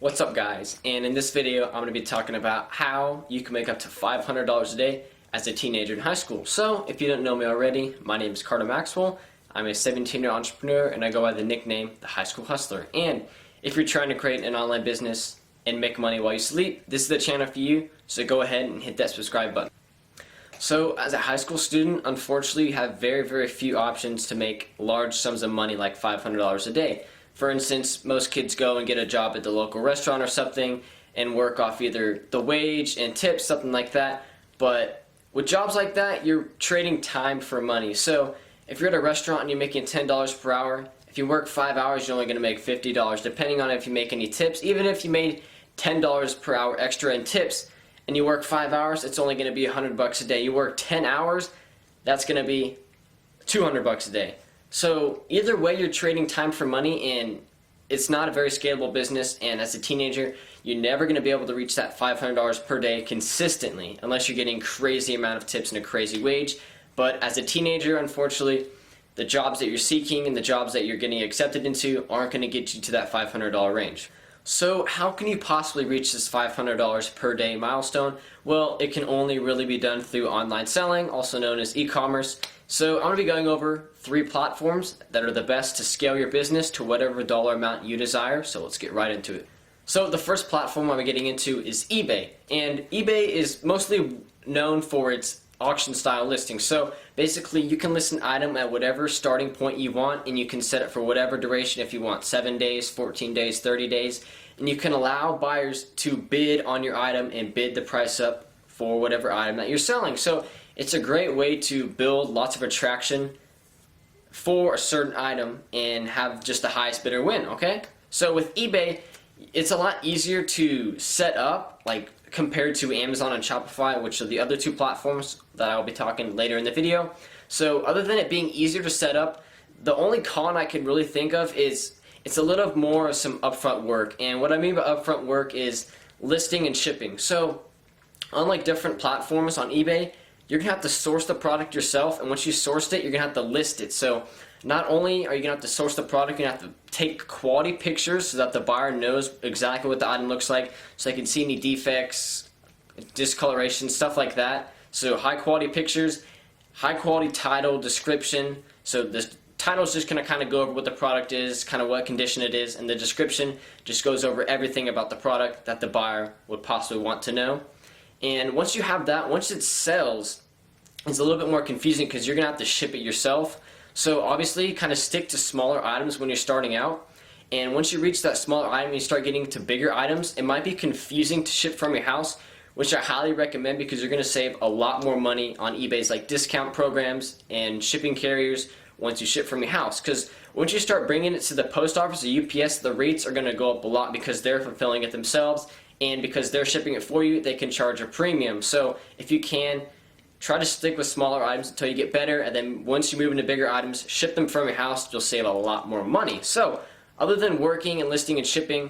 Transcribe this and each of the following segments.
What's up guys, and in this video I'm going to be talking about how you can make up to $500 a day as a teenager in high school. So if you don't know me already, my name is Carter Maxwell. I'm a 17-year entrepreneur and I go by the nickname The High School Hustler. And if you're trying to create an online business and make money while you sleep, this is the channel for you, so go ahead and hit that subscribe button. So as a high school student, unfortunately you have very few options to make large sums of money like $500 a day. For instance, most kids go and get a job at the local restaurant or something and work off either the wage and tips, something like that. But with jobs like that, you're trading time for money. So if you're at a restaurant and you're making $10 per hour, if you work 5 hours, you're only going to make $50, depending on if you make any tips. Even if you made $10 per hour extra in tips and you work 5 hours, it's only going to be $100 a day. You work 10 hours, that's going to be $200 a day. So either way, you're trading time for money, and it's not a very scalable business. And as a teenager, you're never going to be able to reach that $500 per day consistently unless you're getting crazy amount of tips and a crazy wage. But as a teenager, unfortunately, the jobs that you're seeking and the jobs that you're getting accepted into aren't going to get you to that $500 range. So how can you possibly reach this $500 per day milestone? Well, it can only really be done through online selling, also known as e-commerce. So I'm going to be going over 3 platforms that are the best to scale your business to whatever dollar amount you desire. So let's get right into it. So the first platform I'm getting into is eBay. And eBay is mostly known for its auction style listing. So basically you can list an item at whatever starting point you want, and you can set it for whatever duration if you want, 7 days, 14 days, 30 days, and you can allow buyers to bid on your item and bid the price up for whatever item that you're selling. So it's a great way to build lots of attraction for a certain item and have just the highest bidder win, okay? So with eBay, it's a lot easier to set up, like compared to Amazon and Shopify, which are the other 2 platforms that I'll be talking later in the video. So other than it being easier to set up, the only con I can really think of is it's a little more of some upfront work. And what I mean by upfront work is listing and shipping. So unlike different platforms on eBay, you're going to have to source the product yourself, and once you sourced it, you're going to have to list it. So not only are you going to have to source the product, you're going to have to take quality pictures so that the buyer knows exactly what the item looks like, so they can see any defects, discoloration, stuff like that. So high quality pictures, high quality title, description. So the title is just going to kind of go over what the product is, kind of what condition it is, and the description just goes over everything about the product that the buyer would possibly want to know. And once you have that, once it sells, it's a little bit more confusing because you're going to have to ship it yourself. So obviously kind of stick to smaller items when you're starting out. And once you reach that smaller item and you start getting to bigger items, it might be confusing to ship from your house, which I highly recommend because you're going to save a lot more money on eBay's like discount programs and shipping carriers once you ship from your house. Because once you start bringing it to the post office or UPS, the rates are going to go up a lot because they're fulfilling it themselves. And because they're shipping it for you, they can charge a premium. So if you can, try to stick with smaller items until you get better, and then once you move into bigger items, ship them from your house, you'll save a lot more money. So other than working and listing and shipping,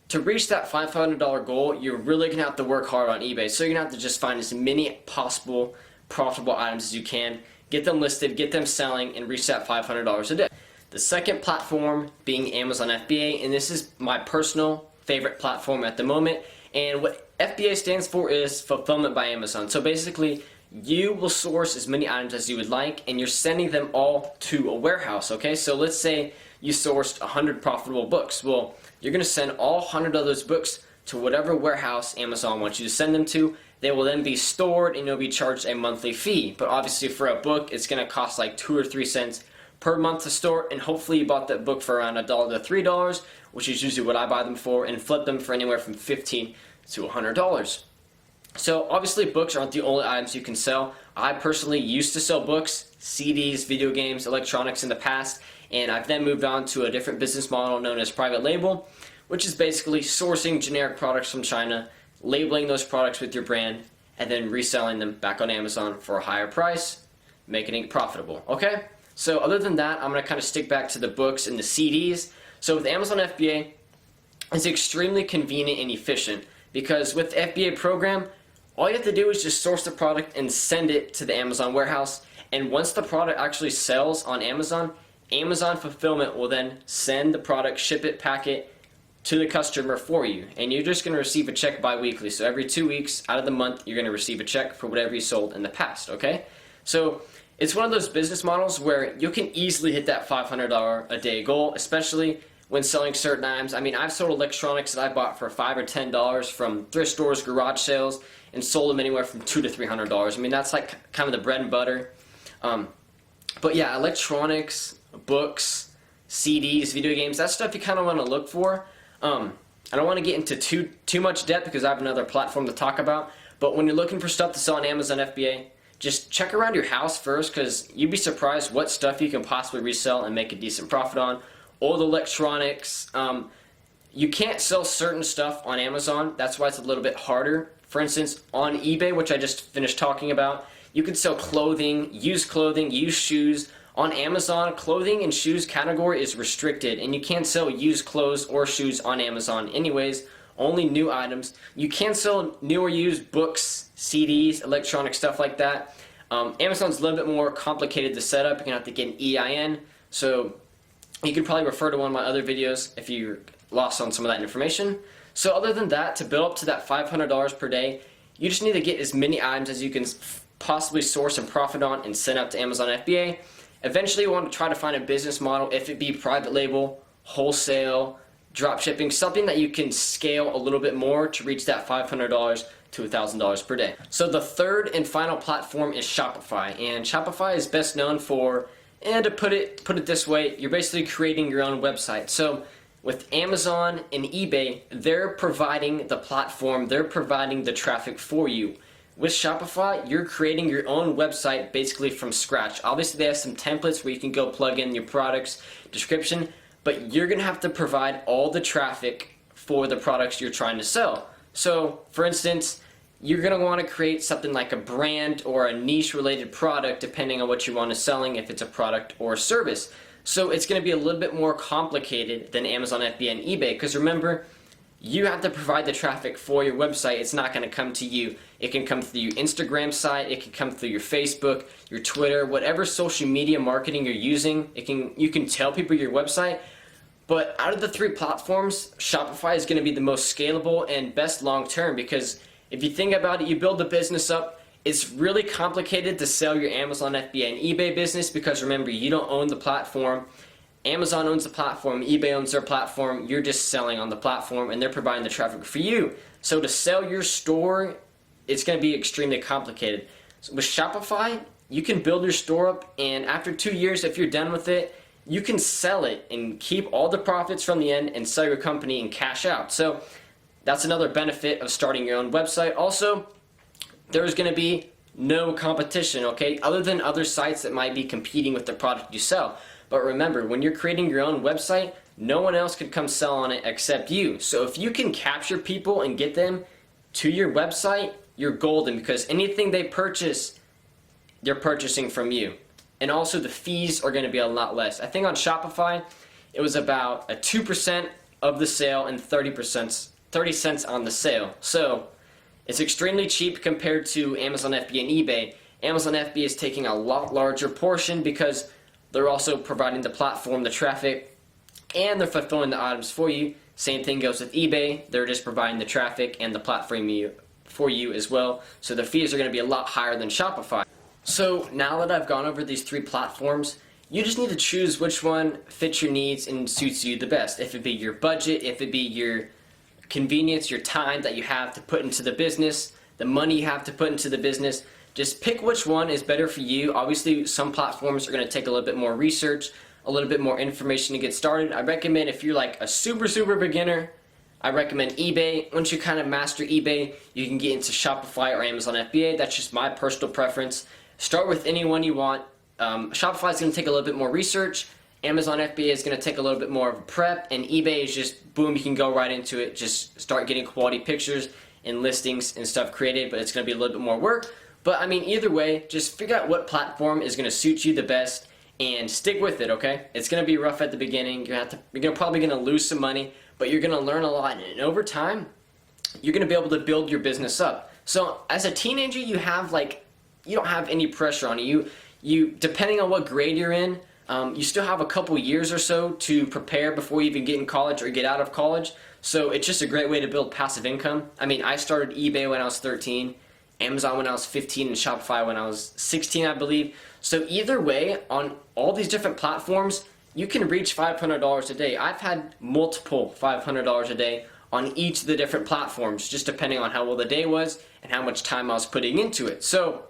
to reach that $500 goal, you're really going to have to work hard on eBay. So you're going to have to just find as many possible profitable items as you can, get them listed, get them selling, and reach that $500 a day. The second platform being Amazon FBA, and this is my personal favorite platform at the moment. And what FBA stands for is Fulfillment by Amazon. So basically, you will source as many items as you would like, and you're sending them all to a warehouse, okay? So let's say you sourced 100 profitable books. Well, you're going to send all 100 of those books to whatever warehouse Amazon wants you to send them to. They will then be stored, and you'll be charged a monthly fee. But obviously for a book, it's going to cost like 2 or 3 cents per month to store, and hopefully you bought that book for around $1 to $3, which is usually what I buy them for, and flip them for anywhere from $15 to $100. So obviously books aren't the only items you can sell. I personally used to sell books, CDs, video games, electronics in the past, and I've then moved on to a different business model known as private label, which is basically sourcing generic products from China, labeling those products with your brand, and then reselling them back on Amazon for a higher price, making it profitable, okay? So other than that, I'm going to kind of stick back to the books and the CDs. So with Amazon FBA, it's extremely convenient and efficient because with the FBA program, all you have to do is just source the product and send it to the Amazon warehouse. And once the product actually sells on Amazon, Amazon Fulfillment will then send the product, ship it, pack it to the customer for you, and you're just going to receive a check bi-weekly. So every 2 weeks out of the month, you're going to receive a check for whatever you sold in the past, okay? So it's one of those business models where you can easily hit that $500 a day goal, especially when selling certain items. I mean, I've sold electronics that I bought for $5 or $10 from thrift stores, garage sales, and sold them anywhere from $200 to $300. I mean, that's like kind of the bread and butter. But yeah, electronics, books, CDs, video games, that's stuff you kind of want to look for. I don't want to get into too much depth because I have another platform to talk about, but when you're looking for stuff to sell on Amazon FBA, just check around your house first, because you'd be surprised what stuff you can possibly resell and make a decent profit on. Old electronics, you can't sell certain stuff on Amazon, that's why it's a little bit harder. For instance, on eBay, which I just finished talking about, you can sell clothing, used shoes. On Amazon, clothing and shoes category is restricted, and you can't sell used clothes or shoes on Amazon anyways, only new items. You can sell new or used books, CDs, electronic stuff like that. Amazon's a little bit more complicated to set up. You're going to have to get an EIN, so you can probably refer to one of my other videos if you're lost on some of that information. So other than that, to build up to that $500 per day, you just need to get as many items as you can possibly source and profit on and send out to Amazon FBA. Eventually you want to try to find a business model, if it be private label, wholesale, drop shipping, something that you can scale a little bit more to reach that $500 to $1,000 per day. So the third and final platform is Shopify, and Shopify is best known for, and to put it this way, you're basically creating your own website. So with Amazon and eBay, they're providing the platform, they're providing the traffic for you. With Shopify, you're creating your own website basically from scratch. Obviously, they have some templates where you can go plug in your products, description, but you're going to have to provide all the traffic for the products you're trying to sell. So, for instance, you're going to want to create something like a brand or a niche-related product depending on what you want to selling, if it's a product or a service. So it's going to be a little bit more complicated than Amazon FBA and eBay, because remember, you have to provide the traffic for your website. It's not going to come to you. It can come through your Instagram site, it can come through your Facebook, your Twitter, whatever social media marketing you're using. You can tell people your website. But out of the three platforms, Shopify is going to be the most scalable and best long term, because if you think about it, you build the business up, it's really complicated to sell your Amazon FBA and eBay business, because remember, you don't own the platform. Amazon owns the platform, eBay owns their platform, you're just selling on the platform and they're providing the traffic for you. So to sell your store, it's going to be extremely complicated. So with Shopify, you can build your store up, and after 2 years, if you're done with it, you can sell it and keep all the profits from the end and sell your company and cash out. So that's another benefit of starting your own website. Also, there's going to be no competition, okay, other than other sites that might be competing with the product you sell. But remember, when you're creating your own website, no one else could come sell on it except you. So if you can capture people and get them to your website, you're golden, because anything they purchase, they're purchasing from you. And also the fees are going to be a lot less. I think on Shopify, it was about a 2% of the sale and 30 cents on the sale. So it's extremely cheap compared to Amazon FBA and eBay. Amazon FBA is taking a lot larger portion because they're also providing the platform, the traffic, and they're fulfilling the items for you. Same thing goes with eBay. They're just providing the traffic and the platform for you as well. So the fees are going to be a lot higher than Shopify. So now that I've gone over these three platforms, you just need to choose which one fits your needs and suits you the best. If it be your budget, if it be your convenience, your time that you have to put into the business, the money you have to put into the business, just pick which one is better for you. Obviously, some platforms are going to take a little bit more research, a little bit more information to get started. I recommend, if you're like a super beginner, I recommend eBay. Once you kind of master eBay, you can get into Shopify or Amazon FBA. That's just my personal preference. Start with any one you want. Shopify is going to take a little bit more research. Amazon FBA is going to take a little bit more of a prep, and eBay is just boom, you can go right into it. Just start getting quality pictures and listings and stuff created, but it's going to be a little bit more work. But I mean, either way, just figure out what platform is going to suit you the best and stick with it, okay? It's going to be rough at the beginning. You're probably going to lose some money, but you're going to learn a lot, and over time, you're going to be able to build your business up. So as a teenager, you don't have any pressure on you. You depending on what grade you're in, you still have a couple years or so to prepare before you even get in college or get out of college. So it's just a great way to build passive income. I mean, I started eBay when I was 13, Amazon when I was 15, and Shopify when I was 16, I believe. So either way, on all these different platforms, you can reach $500 a day. I've had multiple $500 a day on each of the different platforms, just depending on how well the day was and how much time I was putting into it. So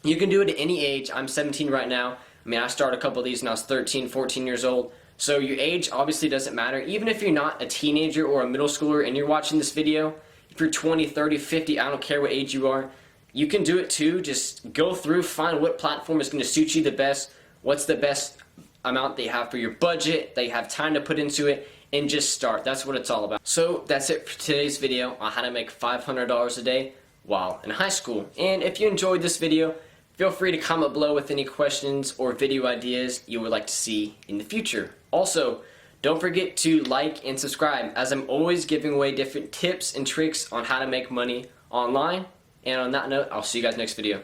you can do it at any age. I'm 17 right now. I mean, I started a couple of these when I was 13, 14 years old. So your age obviously doesn't matter. Even if you're not a teenager or a middle schooler and you're watching this video, if you're 20, 30, 50, I don't care what age you are, you can do it too. Just go through, find what platform is going to suit you the best, what's the best amount that you have for your budget, that you have time to put into it, and just start. That's what it's all about. So that's it for today's video on how to make $500 a day while in high school. And if you enjoyed this video, feel free to comment below with any questions or video ideas you would like to see in the future. Also, don't forget to like and subscribe, as I'm always giving away different tips and tricks on how to make money online. And on that note, I'll see you guys next video.